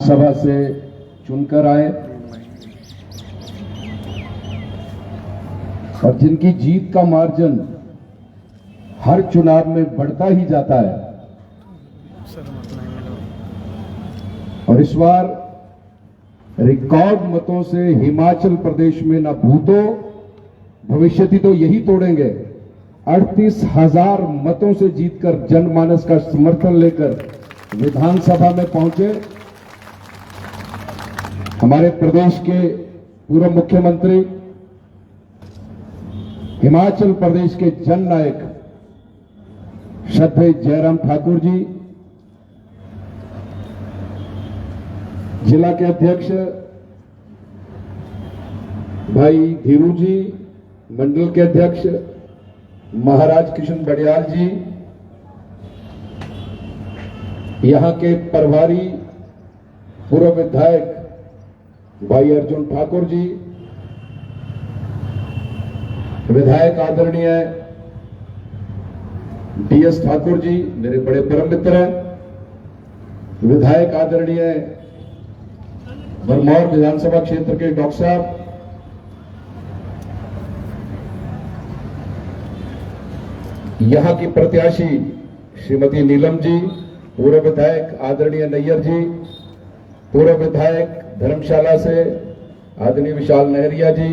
सभा से चुनकर आए और जिनकी जीत का मार्जिन हर चुनाव में बढ़ता ही जाता है। और इस बार रिकॉर्ड मतों से हिमाचल प्रदेश में न भूतो भविष्यति तो यही तोड़ेंगे, 38,000 मतों से जीतकर जनमानस का समर्थन लेकर विधानसभा में पहुंचे हमारे प्रदेश के पूर्व मुख्यमंत्री, हिमाचल प्रदेश के जननायक श्रद्धेय जयराम ठाकुर जी, जिला के अध्यक्ष भाई धीरू जी, मंडल के अध्यक्ष महाराज किशन बड़ियाल जी, यहां के प्रभारी पूर्व विधायक भाई अर्जुन ठाकुर जी, विधायक आदरणीय डीएस ठाकुर जी मेरे बड़े परम मित्र हैं, विधायक आदरणीय भरमौर विधानसभा क्षेत्र के डॉक्टर साहब, यहां की प्रत्याशी श्रीमती नीलम जी, पूर्व विधायक आदरणीय नैयर जी, पूर्व विधायक धर्मशाला से आदरणीय विशाल नहरिया जी,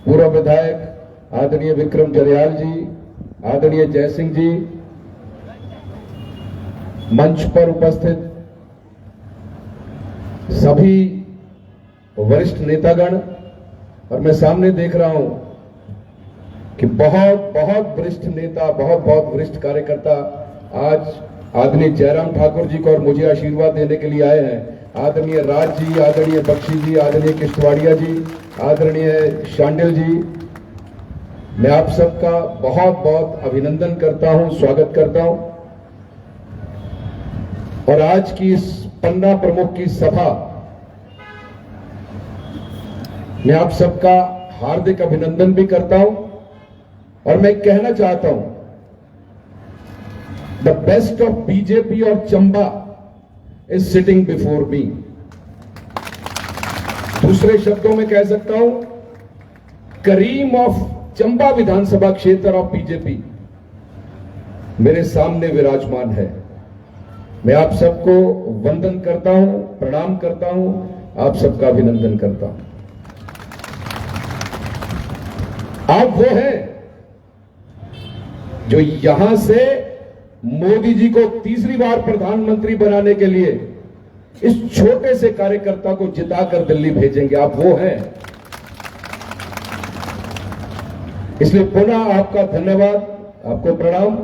पूर्व विधायक आदरणीय विक्रम जरयाल जी, आदरणीय जयसिंह जी, मंच पर उपस्थित सभी वरिष्ठ नेतागण, और मैं सामने देख रहा हूं कि बहुत बहुत वरिष्ठ नेता, बहुत बहुत वरिष्ठ कार्यकर्ता आज आदरणीय जयराम ठाकुर जी को और मुझे आशीर्वाद देने के लिए आए हैं। आदरणीय राज जी, आदरणीय बख्शी जी, आदरणीय किश्तवाड़िया जी, आदरणीय शांडिल जी, मैं आप सबका बहुत बहुत अभिनंदन करता हूं, स्वागत करता हूं। और आज की इस पन्ना प्रमुख की सभा मैं आप सबका हार्दिक अभिनंदन भी करता हूं और मैं कहना चाहता हूं, द बेस्ट ऑफ बीजेपी और Chamba is sitting before me. दूसरे शब्दों में कह सकता हूं, करीम ऑफ चंबा विधानसभा क्षेत्र ऑफ बीजेपी मेरे सामने विराजमान है। मैं आप सबको वंदन करता हूं, प्रणाम करता हूं, आप सबका अभिनंदन करता हूं। आप वो हैं जो यहां से मोदी जी को तीसरी बार प्रधानमंत्री बनाने के लिए इस छोटे से कार्यकर्ता को जिताकर दिल्ली भेजेंगे। आप वो हैं। इसलिए पुनः आपका धन्यवाद, आपको प्रणाम।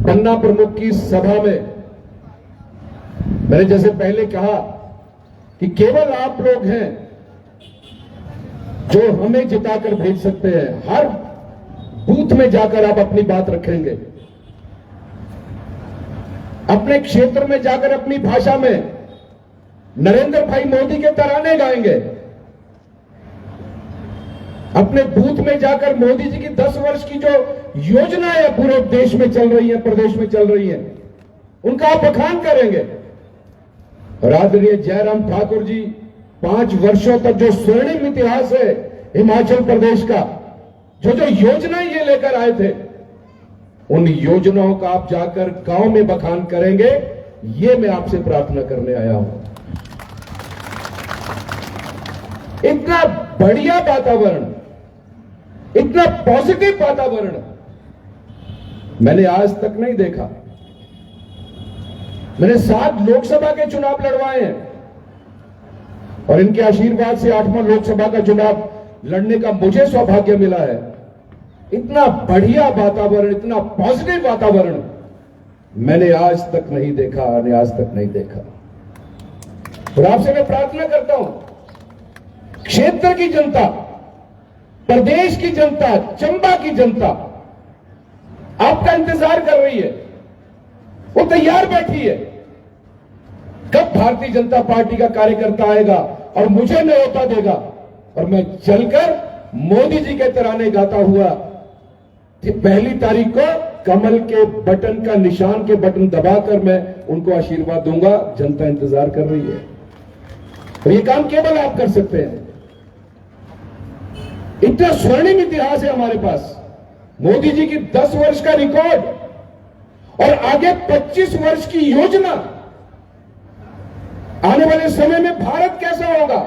पन्ना प्रमुख की सभा में मैंने जैसे पहले कहा कि केवल आप लोग हैं जो हमें जिताकर भेज सकते हैं। हर बूथ में जाकर आप अपनी बात रखेंगे, अपने क्षेत्र में जाकर अपनी भाषा में नरेंद्र भाई मोदी के तराने गाएंगे, अपने बूथ में जाकर मोदी जी की 10 वर्ष की जो योजनाएं पूरे देश में चल रही हैं, प्रदेश में चल रही हैं, उनका आप बखान करेंगे। और आदरणीय जयराम ठाकुर जी 5 वर्षों तक जो स्वर्णिम इतिहास है हिमाचल प्रदेश का, जो जो योजनाएं ये लेकर आए थे, उन योजनाओं का आप जाकर गांव में बखान करेंगे। ये मैं आपसे प्रार्थना करने आया हूं। इतना बढ़िया वातावरण, इतना पॉजिटिव वातावरण मैंने आज तक नहीं देखा। मैंने 7 लोकसभा के चुनाव लड़वाए हैं और इनके आशीर्वाद से 8वां लोकसभा का चुनाव लड़ने का मुझे सौभाग्य मिला है। इतना बढ़िया वातावरण, इतना पॉजिटिव वातावरण मैंने आज तक नहीं देखा, आज तक नहीं देखा। और आपसे मैं प्रार्थना करता हूं, क्षेत्र की जनता, प्रदेश की जनता, चंबा की जनता आपका इंतजार कर रही है, वो तैयार बैठी है। कब भारतीय जनता पार्टी का कार्यकर्ता आएगा और मुझे न्योता देगा और मैं चलकर मोदी जी के तराने गाता हुआ कि 1 तारीख को कमल के बटन का निशान के बटन दबाकर मैं उनको आशीर्वाद दूंगा। जनता इंतजार कर रही है और ये काम केवल आप कर सकते हैं। इतना स्वर्णिम इतिहास है हमारे पास, मोदी जी की 10 वर्ष का रिकॉर्ड और आगे 25 वर्ष की योजना। आने वाले समय में भारत कैसा होगा,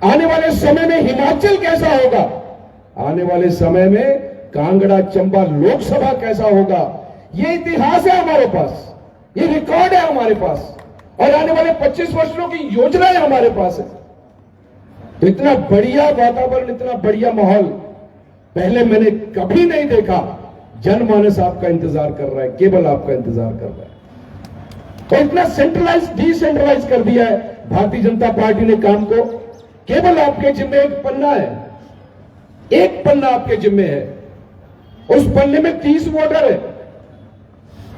आने वाले समय में हिमाचल कैसा होगा, आने वाले समय में कांगड़ा चंबा लोकसभा कैसा होगा, यह इतिहास है हमारे पास, ये रिकॉर्ड है हमारे पास और आने वाले 25 वर्षों की योजनाएं हमारे पास है। तो इतना बढ़िया वातावरण, इतना बढ़िया माहौल पहले मैंने कभी नहीं देखा। जनमानस आपका इंतजार कर रहा है, केवल आपका इंतजार कर रहा है। और इतना सेंट्रलाइज डिसेंट्रलाइज कर दिया है भारतीय जनता पार्टी ने काम को। केवल आपके जिम्मे एक पन्ना है, एक पन्ना आपके जिम्मे है, उस पन्ने में 30 वोटर है।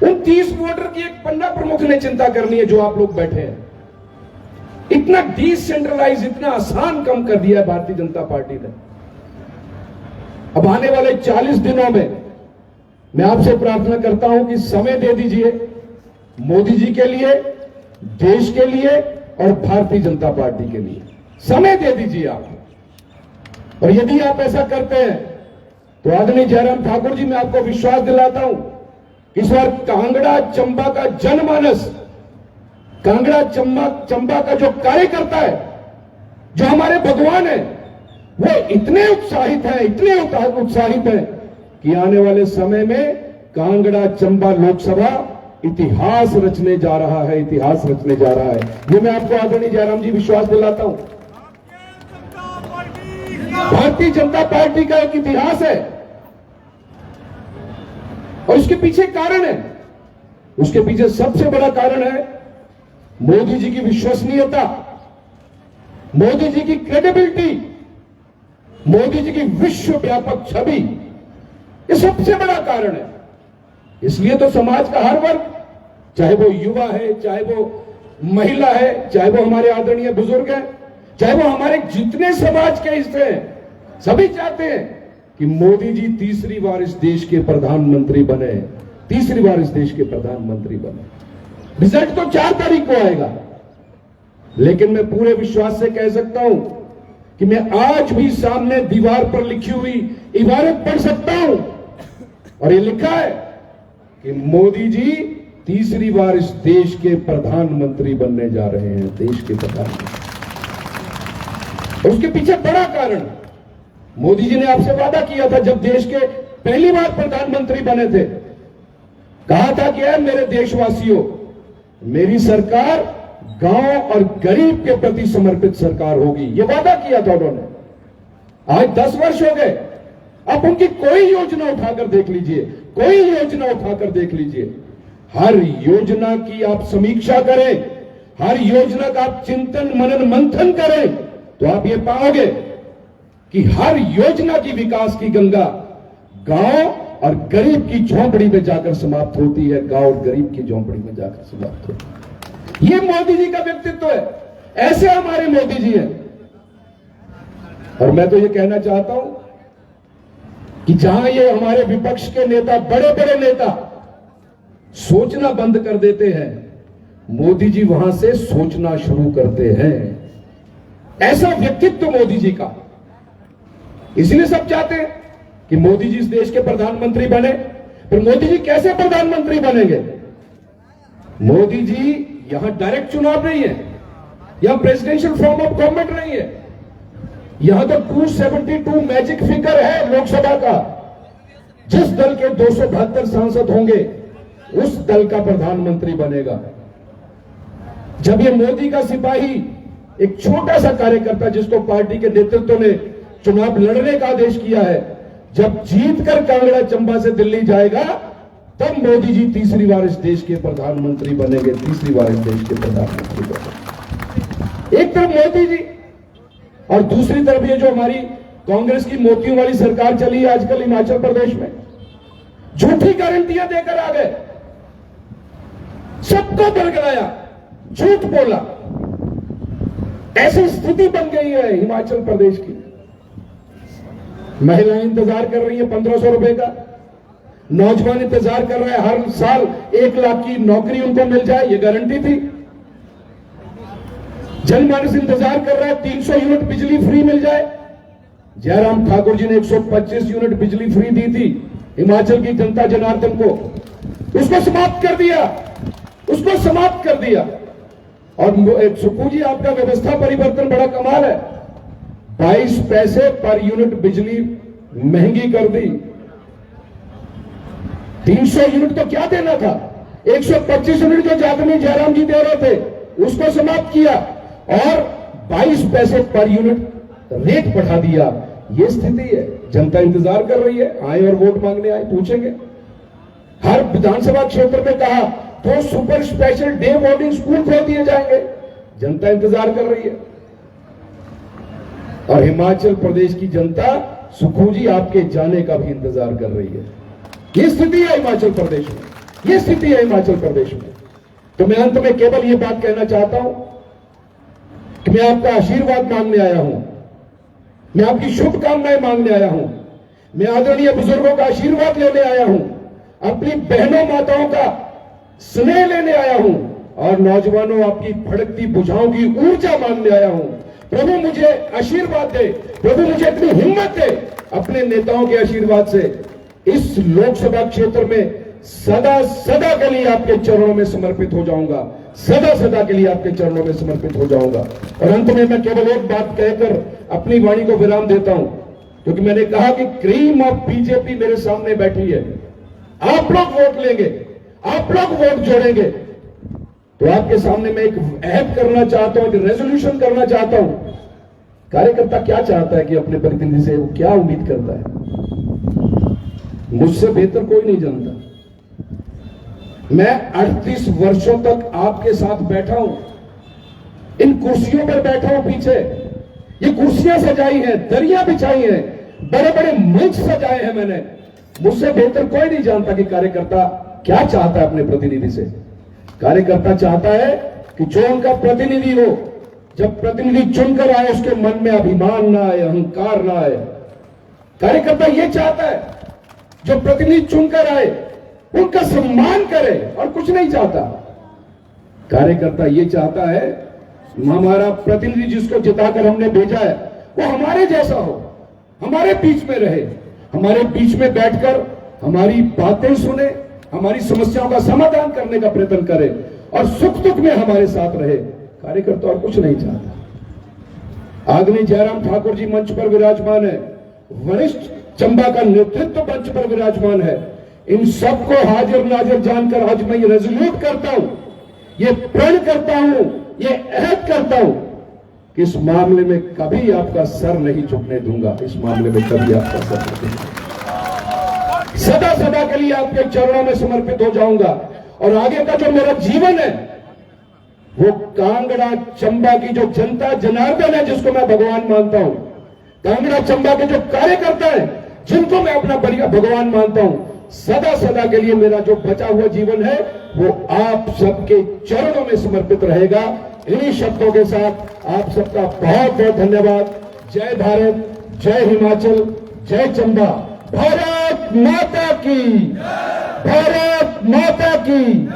उन 30 वोटर की एक पन्ना प्रमुख ने चिंता करनी है, जो आप लोग बैठे हैं। इतना डिसेंट्रलाइज, इतना आसान काम कर दिया है भारतीय जनता पार्टी ने। अब आने वाले 40 दिनों में मैं आपसे प्रार्थना करता हूं कि समय दे दीजिए मोदी जी के लिए, देश के लिए और भारतीय जनता पार्टी के लिए। समय दे दीजिए आप। और यदि आप ऐसा करते हैं तो आदरणीय जयराम ठाकुर जी, मैं आपको विश्वास दिलाता हूं कि इस बार कांगड़ा चंबा का जनमानस, कांगड़ा चंबा का जो कार्यकर्ता है, जो हमारे भगवान है, वो इतने उत्साहित हैं, इतने उत्साहित हैं कि आने वाले समय में कांगड़ा चंबा लोकसभा इतिहास रचने जा रहा है, इतिहास रचने जा रहा है। ये मैं आपको आदरणीय जयराम जी विश्वास दिलाता हूं। भारतीय जनता पार्टी का एक इतिहास है और उसके पीछे कारण है, उसके पीछे सबसे बड़ा कारण है मोदी जी की विश्वसनीयता, मोदी जी की क्रेडिबिलिटी, मोदी जी की विश्वव्यापक छवि। ये सबसे बड़ा कारण है। इसलिए तो समाज का हर वर्ग, चाहे वो युवा है, चाहे वो महिला है, चाहे वो हमारे आदरणीय बुजुर्ग हैं, चाहे वो हमारे जितने समाज के हिस्से हैं, सभी चाहते हैं कि मोदी जी तीसरी बार इस देश के प्रधानमंत्री बने, तीसरी बार इस देश के प्रधानमंत्री बने। रिजल्ट तो 4 तारीख को आएगा, लेकिन मैं पूरे विश्वास से कह सकता हूं कि मैं आज भी सामने दीवार पर लिखी हुई इबारत पढ़ सकता हूं और ये लिखा है कि मोदी जी तीसरी बार इस देश के प्रधानमंत्री बनने जा रहे हैं, देश के प्रधानमंत्री। उसके पीछे बड़ा कारण, मोदी जी ने आपसे वादा किया था जब देश के पहली बार प्रधानमंत्री बने थे, कहा था कि मेरे देशवासियों, मेरी सरकार गांव और गरीब के प्रति समर्पित सरकार होगी। यह वादा किया था उन्होंने। आज 10 वर्ष हो गए, अब उनकी कोई योजना उठाकर देख लीजिए, कोई योजना उठाकर देख लीजिए। हर योजना की आप समीक्षा करें, हर योजना का आप चिंतन मनन मंथन करें, तो आप ये पाओगे कि हर योजना की विकास की गंगा गांव और गरीब की झोंपड़ी में जाकर समाप्त होती है, गांव और गरीब की झोंपड़ी में जाकर समाप्त होती है। ये मोदी जी का व्यक्तित्व है, ऐसे हमारे मोदी जी हैं। और मैं तो ये कहना चाहता हूं कि जहां ये हमारे विपक्ष के नेता, बड़े बड़े नेता सोचना बंद कर देते हैं, मोदी जी वहां से सोचना शुरू करते हैं। ऐसा व्यक्तित्व मोदी जी का, इसलिए सब चाहते हैं कि मोदी जी इस देश के प्रधानमंत्री बने। पर मोदी जी कैसे प्रधानमंत्री बनेंगे? मोदी जी यहां डायरेक्ट चुनाव नहीं है, यहां प्रेसिडेंशियल फॉर्म ऑफ गवर्नमेंट नहीं है, यहां तो 272 मैजिक फिगर है लोकसभा का। जिस दल के 272 सांसद होंगे उस दल का प्रधानमंत्री बनेगा। जब ये मोदी का सिपाही, एक छोटा सा कार्यकर्ता जिसको पार्टी के नेतृत्व ने चुनाव लड़ने का आदेश किया है, जब जीतकर कांगड़ा चंबा से दिल्ली जाएगा, तब मोदी जी तीसरी बार इस देश के प्रधानमंत्री बनेंगे, तीसरी बार इस देश के प्रधानमंत्री बनेंगे। एक तरफ मोदी जी और दूसरी तरफ ये जो हमारी कांग्रेस की मोतियों वाली सरकार चली है आजकल हिमाचल प्रदेश में, झूठी गारंटियां देकर आ गए, सबको बरगलाया, झूठ बोला। ऐसी स्थिति बन गई है हिमाचल प्रदेश की। महिलाएं इंतजार कर रही है 1500 रुपए का, नौजवान इंतजार कर रहे हैं हर साल 1 लाख की नौकरी उनको मिल जाए, ये गारंटी थी। जनमानस इंतजार कर रहा है 300 यूनिट बिजली फ्री मिल जाए। जयराम ठाकुर जी ने 125 यूनिट बिजली फ्री दी थी हिमाचल की जनता जनार्दन को, उसको समाप्त कर दिया, उसको समाप्त कर दिया। और सुक्खू जी आपका व्यवस्था परिवर्तन बड़ा कमाल है, 22 पैसे पर यूनिट बिजली महंगी कर दी। 300 यूनिट तो क्या देना था, 125 यूनिट जो जादमी जयराम जी दे रहे थे उसको समाप्त किया और 22 पैसे पर यूनिट रेट बढ़ा दिया। ये स्थिति है, जनता इंतजार कर रही है, आए और वोट मांगने आए, पूछेंगे। हर विधानसभा क्षेत्र में कहा तो super special day boarding school खोल दिए जाएंगे, जनता इंतजार कर रही है। और हिमाचल प्रदेश की जनता सुक्खू जी आपके जाने का भी इंतजार कर रही है। ये स्थिति है हिमाचल प्रदेश में, ये स्थिति है हिमाचल प्रदेश में। तो मैं अंत में केवल ये बात कहना चाहता हूं कि मैं आपका आशीर्वाद मांगने आया हूं, मैं आपकी शुभकामनाएं मांगने आया हूं, मैं आदरणीय बुजुर्गों का आशीर्वाद लेने आया हूं, अपनी बहनों माताओं का स्नेह लेने आया हूं और नौजवानों आपकी भड़कती बुझाओं की ऊर्जा मांगने आया हूं। प्रभु मुझे आशीर्वाद दे, प्रभु मुझे इतनी हिम्मत दे, अपने नेताओं के आशीर्वाद से इस लोकसभा क्षेत्र में सदा सदा के लिए आपके चरणों में समर्पित हो जाऊंगा, सदा सदा के लिए आपके चरणों में समर्पित हो जाऊंगा। और अंत में मैं केवल एक बात कहकर अपनी वाणी को विराम देता हूं, क्योंकि मैंने कहा कि क्रीम ऑफ बीजेपी मेरे सामने बैठी है। आप लोग वोट लेंगे, आप लोग वोट जोड़ेंगे, तो आपके सामने मैं एक ऐड करना चाहता हूं, एक रेजोल्यूशन करना चाहता हूं। कार्यकर्ता क्या चाहता है कि अपने प्रतिनिधि से वो क्या उम्मीद करता है, मुझसे बेहतर कोई नहीं जानता। मैं 38 वर्षों तक आपके साथ बैठा हूं, इन कुर्सियों पर बैठा हूं, पीछे ये कुर्सियां सजाई हैं, दरिया बिछाई हैं, बड़े बड़े मंच सजाए हैं मैंने। मुझसे बेहतर कोई नहीं जानता कि कार्यकर्ता क्या चाहता है अपने प्रतिनिधि से। कार्यकर्ता चाहता है कि जो उनका प्रतिनिधि हो, जब प्रतिनिधि चुनकर आए उसके मन में अभिमान ना आए, अहंकार ना आए। कार्यकर्ता यह चाहता है जो प्रतिनिधि चुनकर आए उनका सम्मान करे और कुछ नहीं चाहता। कार्यकर्ता यह चाहता है हमारा प्रतिनिधि जिसको जिताकर हमने भेजा है वो हमारे जैसा हो, हमारे बीच में रहे, हमारे बीच में बैठकर हमारी बातें सुने, हमारी समस्याओं का समाधान करने का प्रयत्न करे और सुख दुख में हमारे साथ रहे। कार्यकर्ता और कुछ नहीं चाहता। आदरणीय जयराम ठाकुर जी मंच पर विराजमान है, वरिष्ठ चंबा का नेतृत्व मंच पर विराजमान है। इन सबको हाजिर नाजिर जानकर आज मैं ये रेजोल्यूट करता हूं, ये प्रण करता हूं, ये अहद करता हूं कि इस मामले में कभी आपका सर नहीं झुकने दूंगा, इस मामले में कभी आपका सर नहीं झुकूंगा। सदा सदा के लिए आपके चरणों में समर्पित हो जाऊंगा। और आगे का जो मेरा जीवन है वो कांगड़ा चंबा की जो जनता जनार्दन है जिसको मैं भगवान मानता हूं, कांगड़ा चंबा के जो कार्यकर्ता है जिनको मैं अपना बढ़िया भगवान मानता हूं, सदा सदा के लिए मेरा जो बचा हुआ जीवन है वो आप सबके चरणों में समर्पित रहेगा। इन्हीं शब्दों के साथ आप सबका बहुत बहुत धन्यवाद। जय भारत, जय हिमाचल, जय चंबा। भारत माता की, भारत माता की।